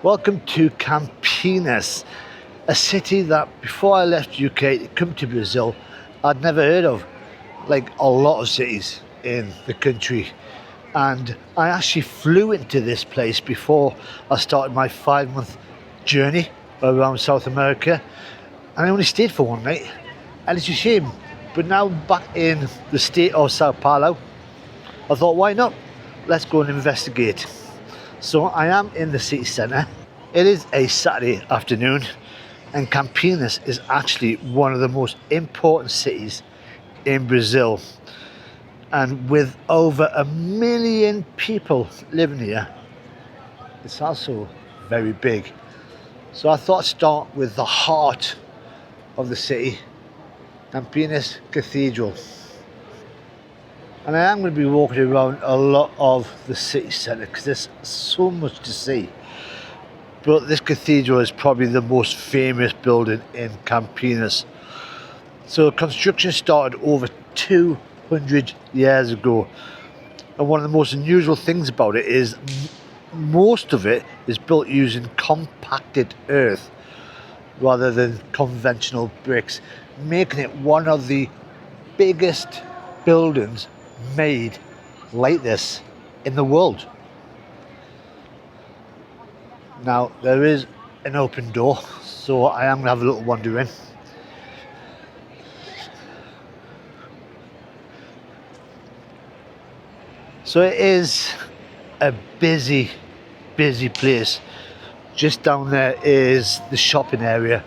Welcome to Campinas, a city that before I left UK to come to Brazil, I'd never heard of, like a lot of cities in the country. And I actually flew into this place before I started my 5-month journey around South America. And I only stayed for one night, and it's a shame. But now I'm back in the state of Sao Paulo, I thought, why not? Let's go and investigate. So I am in the city centre. It is a Saturday afternoon, and Campinas is actually one of the most important cities in Brazil. And with over 1 million people living here, it's also very big. So I thought I'd start with the heart of the city, Campinas Cathedral. And I am going to be walking around a lot of the city centre because there's so much to see. But this cathedral is probably the most famous building in Campinas. So construction started over 200 years ago. And one of the most unusual things about it is most of it is built using compacted earth rather than conventional bricks, making it one of the biggest buildings made like this in the world. Now there is an open door, so I am going to have a little wander in. So it is a busy place. Just down there is the shopping area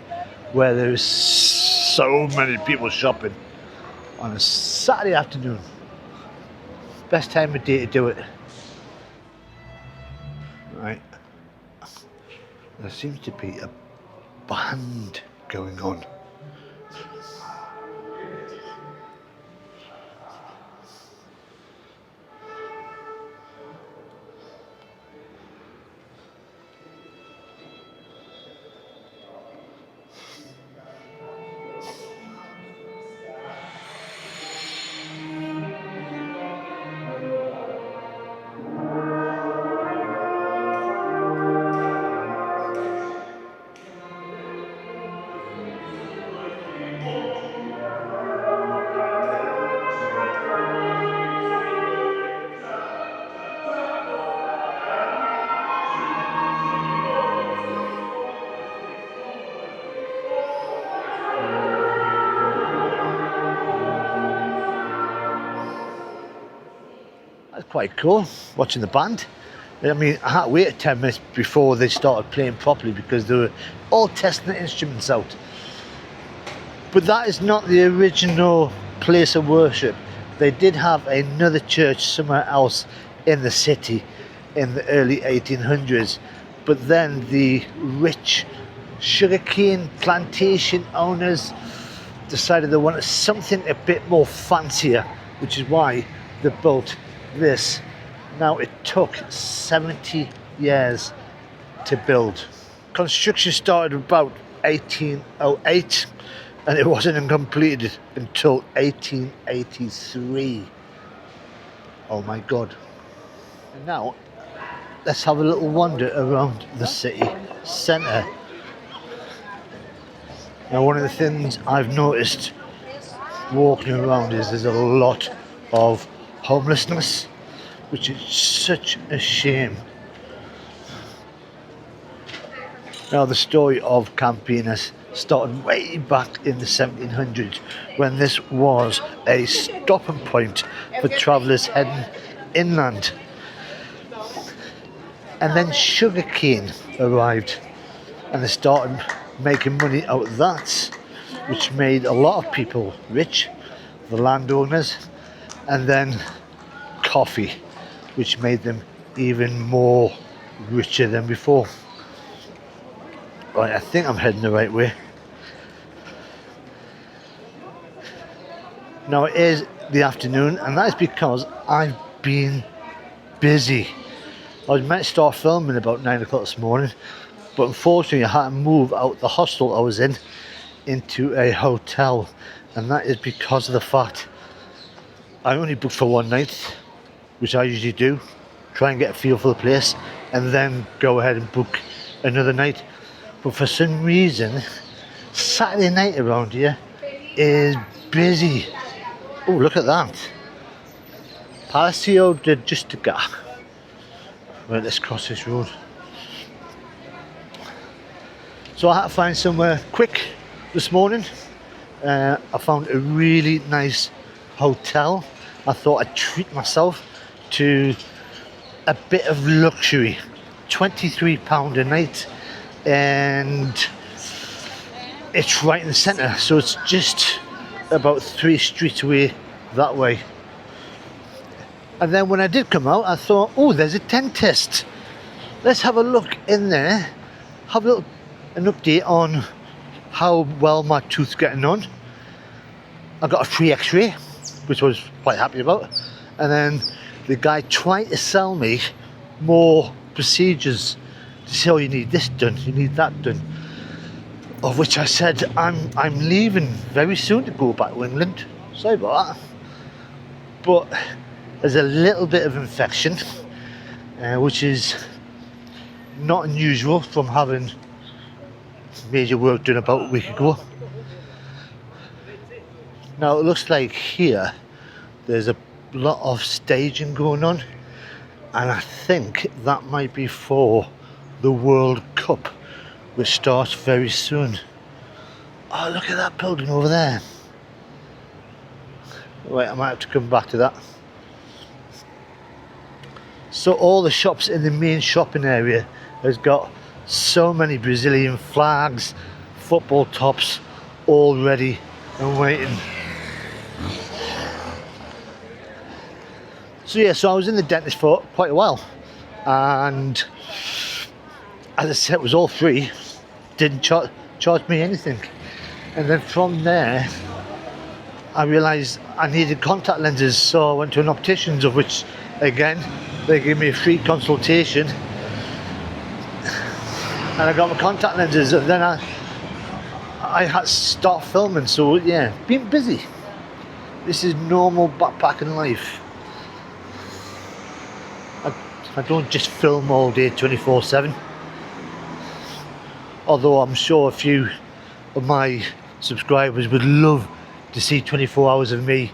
where there is so many people shopping on a Saturday afternoon. Best time of day to do it. Right. There seems to be a band going on. That's quite cool, watching the band. I mean, I had to wait 10 minutes before they started playing properly because they were all testing the instruments out. But that is not the original place of worship. They did have another church somewhere else in the city in the early 1800s. But then the rich sugarcane plantation owners decided they wanted something a bit more fancier, which is why they built this. Now it took 70 years to build. Construction started about 1808 and it wasn't completed until 1883. Oh my god. And now let's have a little wander around the city centre. Now one of the things I've noticed walking around is there's a lot of homelessness, which is such a shame. Now the story of Campinas started way back in the 1700s when this was a stopping point for travellers heading inland. And then sugarcane arrived and they started making money out of that, which made a lot of people rich, the landowners. And then coffee, which made them even more richer than before. Right, I think I'm heading the right way. Now it is the afternoon, and that is because I've been busy. I was meant to start filming about 9 o'clock this morning, but unfortunately I had to move out the hostel I was in into a hotel, and that is because of the fact I only booked for one night, which I usually do, try and get a feel for the place, and then go ahead and book another night. But for some reason, Saturday night around here is busy. Oh, look at that. Palacio de Justicia. Right, let's cross this road. So I had to find somewhere quick this morning. I found a really nice hotel. I thought I'd treat myself to a bit of luxury. £23 a night, and it's right in the centre, so it's just about 3 streets away that way. And then when I did come out, I thought, oh, there's a dentist. Let's have a look in there, have an update on how well my tooth's getting on. I got a free x-ray, which I was quite happy about. And then the guy tried to sell me more procedures to say, oh, you need this done, you need that done. Of which I said, I'm leaving very soon to go back to England. Sorry about that. But there's a little bit of infection, which is not unusual from having major work done about a week ago. Now it looks like here there's a lot of staging going on, and I think that might be for the World Cup, which starts very soon. Oh, look at that building over there. Right, I might have to come back to that. So all the shops in the main shopping area has got so many Brazilian flags, football tops, all ready and waiting. So yeah, so I was in the dentist for quite a while, and as I said, it was all free, didn't charge me anything. And then from there I realised I needed contact lenses, so I went to an optician's, of which again they gave me a free consultation, and I got my contact lenses, and then I had to start filming. So yeah, been busy. This is normal backpacking life. I don't just film all day 24/7, although I'm sure a few of my subscribers would love to see 24 hours of me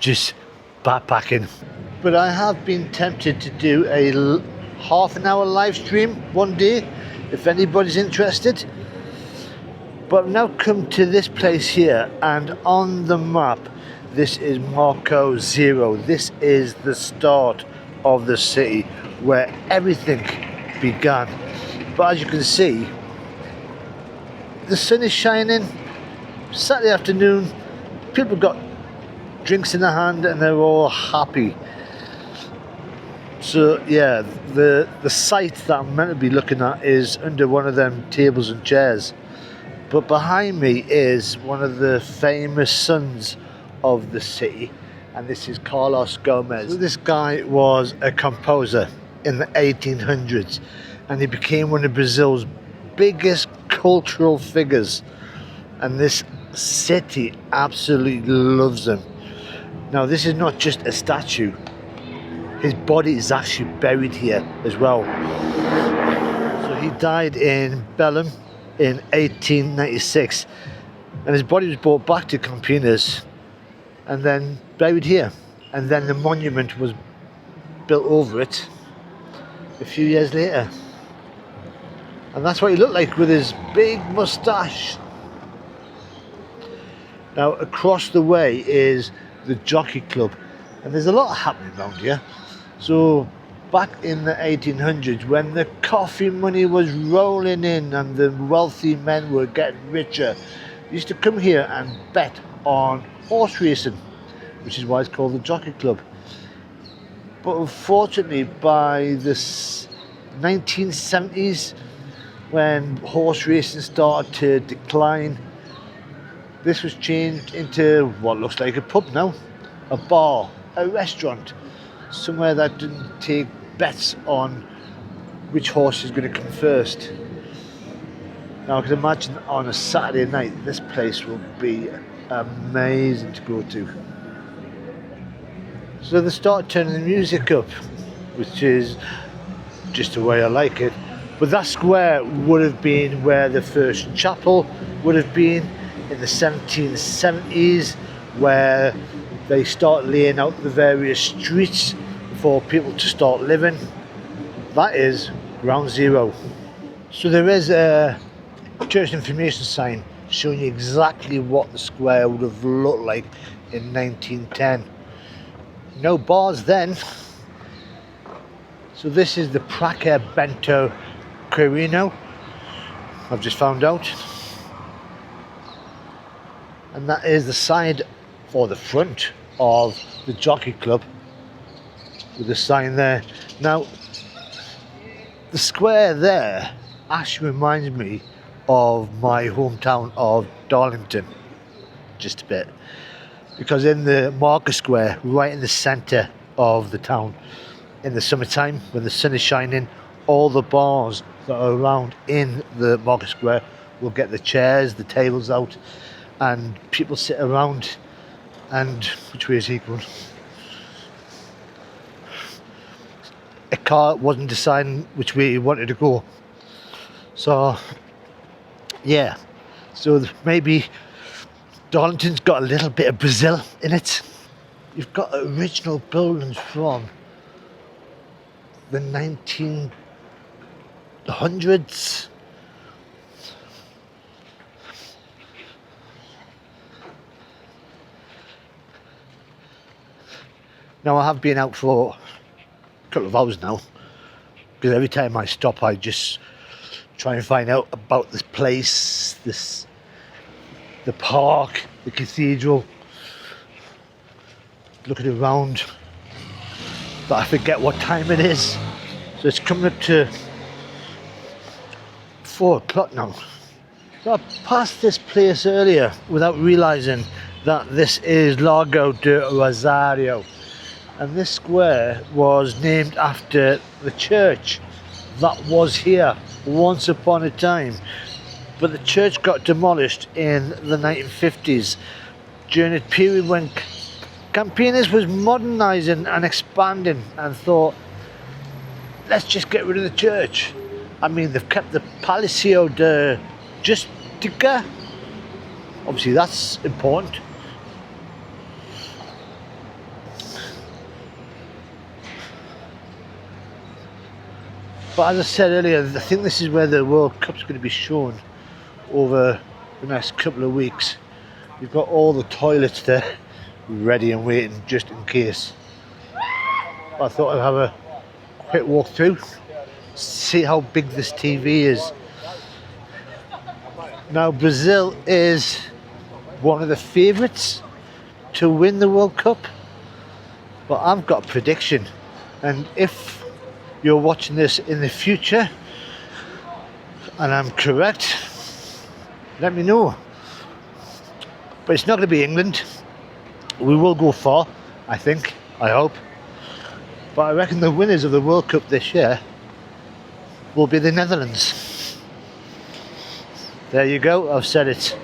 just backpacking. But I have been tempted to do a half an hour live stream one day, if anybody's interested. But I've now come to this place here, and on the map this is Marco Zero. This is the start of the city where everything began. But as you can see, the sun is shining, Saturday afternoon, people got drinks in their hand and they're all happy. So yeah, the site that I'm meant to be looking at is under one of them tables and chairs. But behind me is one of the famous sons of the city, and this is Carlos Gomez. This guy was a composer in the 1800s, and he became one of Brazil's biggest cultural figures, and this city absolutely loves him. Now this is not just a statue, his body is actually buried here as well. So he died in Belém in 1896, and his body was brought back to Campinas and then buried here, and then the monument was built over it a few years later, and that's what he looked like with his big moustache. Now across the way is the Jockey Club, and there's a lot happening around here. So back in the 1800s, when the coffee money was rolling in and the wealthy men were getting richer, they used to come here and bet on horse racing, which is why it's called the Jockey Club. But unfortunately, by the 1970s, when horse racing started to decline, this was changed into what looks like a pub now, a bar, a restaurant, somewhere that didn't take bets on which horse is going to come first. Now I can imagine on a Saturday night this place will be amazing to go to. So they started turning the music up, which is just the way I like it. But that square would have been where the first chapel would have been in the 1770s, where they start laying out the various streets for people to start living. That is ground zero. So there is a church information sign showing you exactly what the square would have looked like in 1910. No bars then. So this is the Praça Bento Quirino, I've just found out. And that is the side or the front of the Jockey Club with the sign there. Now, the square there actually reminds me of my hometown of Darlington, just a bit. Because in the market square, right in the centre of the town, in the summertime, when the sun is shining, all the bars that are around in the market square will get the chairs, the tables out, and people sit around. And which way is he going? A car wasn't deciding which way he wanted to go. So, yeah. So maybe Darlington's got a little bit of Brazil in it. You've got original buildings from the 1900s. Now, I have been out for a couple of hours now, because every time I stop I just try and find out about this place, the park, the cathedral, looking around, but I forget what time it is. So it's coming up to 4 o'clock now. So I passed this place earlier without realising that this is Largo de Rosário. And this square was named after the church that was here once upon a time. But the church got demolished in the 1950s during a period when Campinas was modernising and expanding and thought, let's just get rid of the church. I mean, they've kept the Palacio de Justicia. Obviously, that's important. But as I said earlier, I think this is where the World Cup's going to be shown over the next couple of weeks. You've got all the toilets there ready and waiting just in case. I thought I'd have a quick walk through, see how big this TV is. Now, Brazil is one of the favourites to win the World Cup, but I've got a prediction, and if you're watching this in the future and I'm correct, let me know. But it's not going to be England. We will go far, I think, I hope. But I reckon the winners of the World Cup this year will be the Netherlands. There you go, I've said it.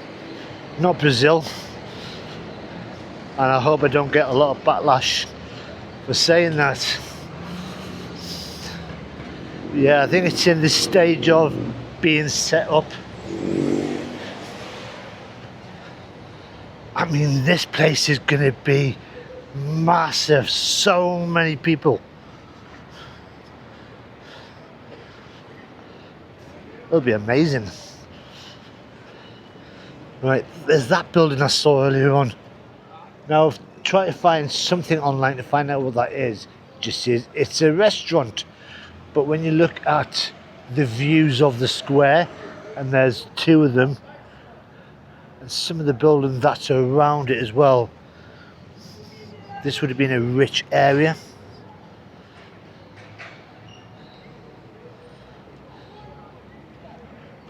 Not Brazil. And I hope I don't get a lot of backlash for saying that. Yeah, I think it's in this stage of being set up. I mean, this place is going to be massive. So many people. It'll be amazing. Right, there's that building I saw earlier on. Now, I've tried to find something online to find out what that is. Just says it's a restaurant. But when you look at the views of the square, and there's 2 of them, and some of the buildings that's around it as well, this would have been a rich area.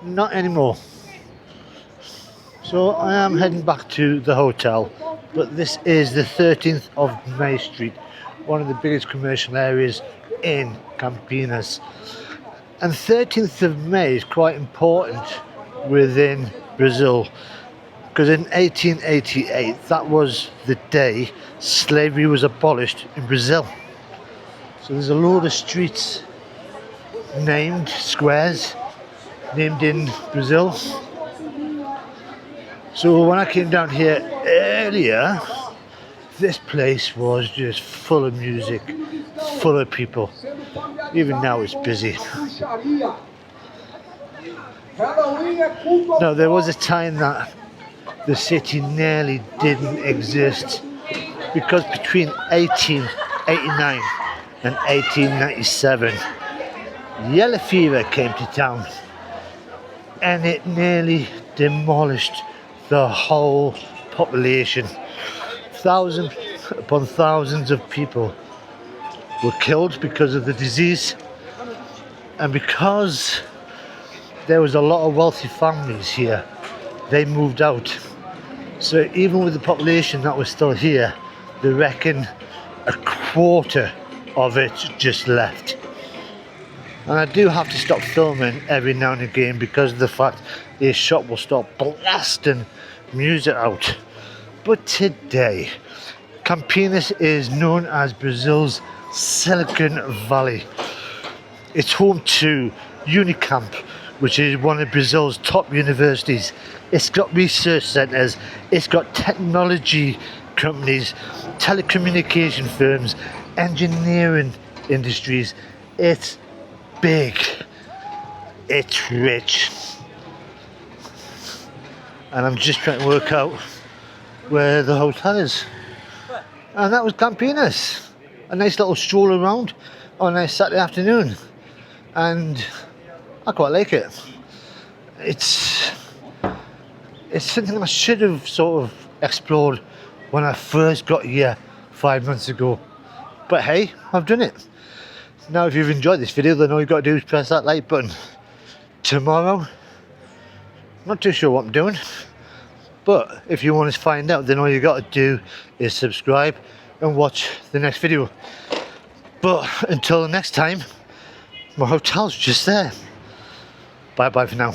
Not anymore. So I am heading back to the hotel, but this is the 13th of May Street, one of the biggest commercial areas in Campinas. And 13th of May is quite important within Brazil, because in 1888 that was the day slavery was abolished in Brazil. So there's a load of streets named squares, named in Brazil. So when I came down here earlier, this place was just full of music, full of people. Even now it's busy. Now there was a time that the city nearly didn't exist, because between 1889 and 1897 yellow fever came to town and it nearly demolished the whole population. Thousands upon thousands of people were killed because of the disease, and because there was a lot of wealthy families here, they moved out. So even with the population that was still here, they reckon a quarter of it just left. And I do have to stop filming every now and again because of the fact this shop will start blasting music out. But today, Campinas is known as Brazil's Silicon Valley. It's home to Unicamp, which is one of Brazil's top universities. It's got research centres, it's got technology companies, telecommunication firms, engineering industries. It's big, it's rich. And I'm just trying to work out where the hotel is. And that was Campinas. A nice little stroll around on a Saturday afternoon. And I quite like it. It's something I should have sort of explored when I first got here 5 months ago. But hey, I've done it. Now if you've enjoyed this video, then all you've got to do is press that like button. Tomorrow, not too sure what I'm doing, but if you want to find out, then all you got to do is subscribe and watch the next video. But until the next time, my hotel's just there. Bye bye for now.